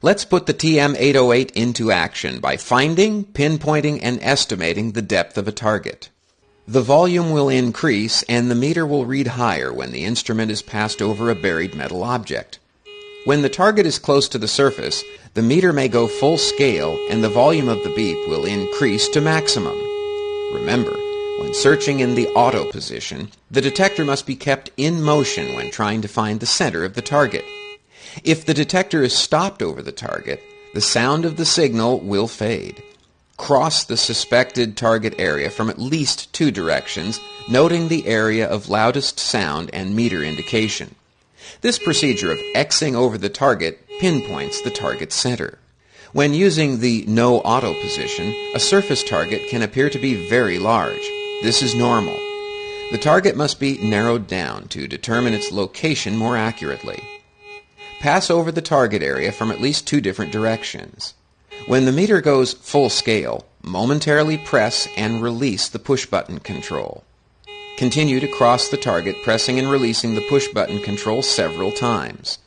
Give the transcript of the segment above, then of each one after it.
Let's put the TM808 into action by finding, pinpointing, and estimating the depth of a target. The volume will increase and the meter will read higher when the instrument is passed over a buried metal object. When the target is close to the surface, the meter may go full scale and the volume of the beep will increase to maximum. Remember, when searching in the auto position, the detector must be kept in motion when trying to find the center of the target. If the detector is stopped over the target, the sound of the signal will fade. Cross the suspected target area from at least 2 directions, noting the area of loudest sound and meter indication. This procedure of Xing over the target pinpoints the target center. When using the no auto position, a surface target can appear to be very large. This is normal. The target must be narrowed down to determine its location more accurately. Pass over the target area from at least 2 different directions. When the meter goes full scale, momentarily press and release the push button control. Continue to cross the target, pressing and releasing the push button control several times.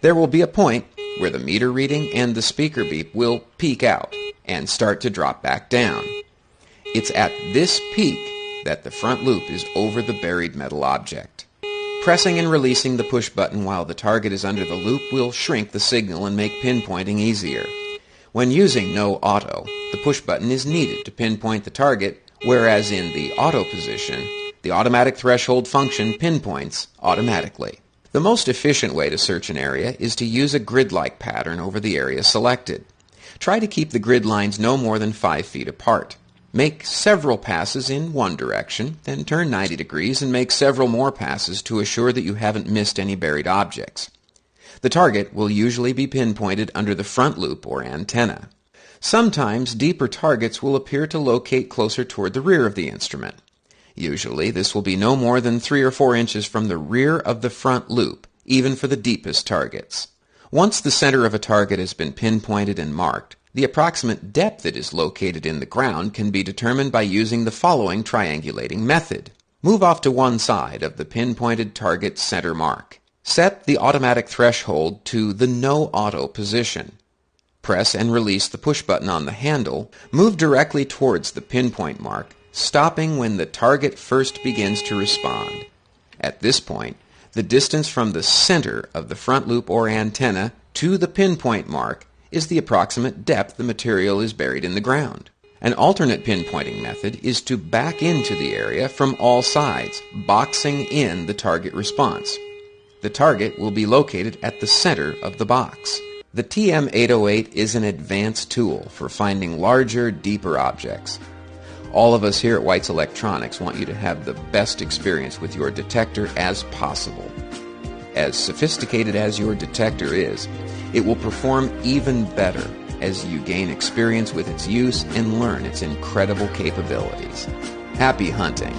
There will be a point where the meter reading and the speaker beep will peak out and start to drop back down. It's at this peak that the front loop is over the buried metal object. Pressing and releasing the push button while the target is under the loop will shrink the signal and make pinpointing easier. When using no auto, the push button is needed to pinpoint the target, whereas in the auto position, the automatic threshold function pinpoints automatically. The most efficient way to search an area is to use a grid-like pattern over the area selected. Try to keep the grid lines no more than 5 feet apart. Make several passes in one direction, then turn 90 degrees and make several more passes to assure that you haven't missed any buried objects. The target will usually be pinpointed under the front loop or antenna. Sometimes deeper targets will appear to locate closer toward the rear of the instrument. Usually this will be no more than 3 or 4 inches from the rear of the front loop, even for the deepest targets. Once the center of a target has been pinpointed and marked, the approximate depth it is located in the ground can be determined by using the following triangulating method. Move off to one side of the pinpointed target center mark. Set the automatic threshold to the no auto position. Press and release the push button on the handle. Move directly towards the pinpoint mark, stopping when the target first begins to respond. At this point, the distance from the center of the front loop or antenna to the pinpoint mark is the approximate depth the material is buried in the ground. An alternate pinpointing method is to back into the area from all sides, boxing in the target response. The target will be located at the center of the box. The TM808 is an advanced tool for finding larger, deeper objects. All of us here at White's Electronics want you to have the best experience with your detector as possible. As sophisticated as your detector is, it will perform even better as you gain experience with its use and learn its incredible capabilities. Happy hunting!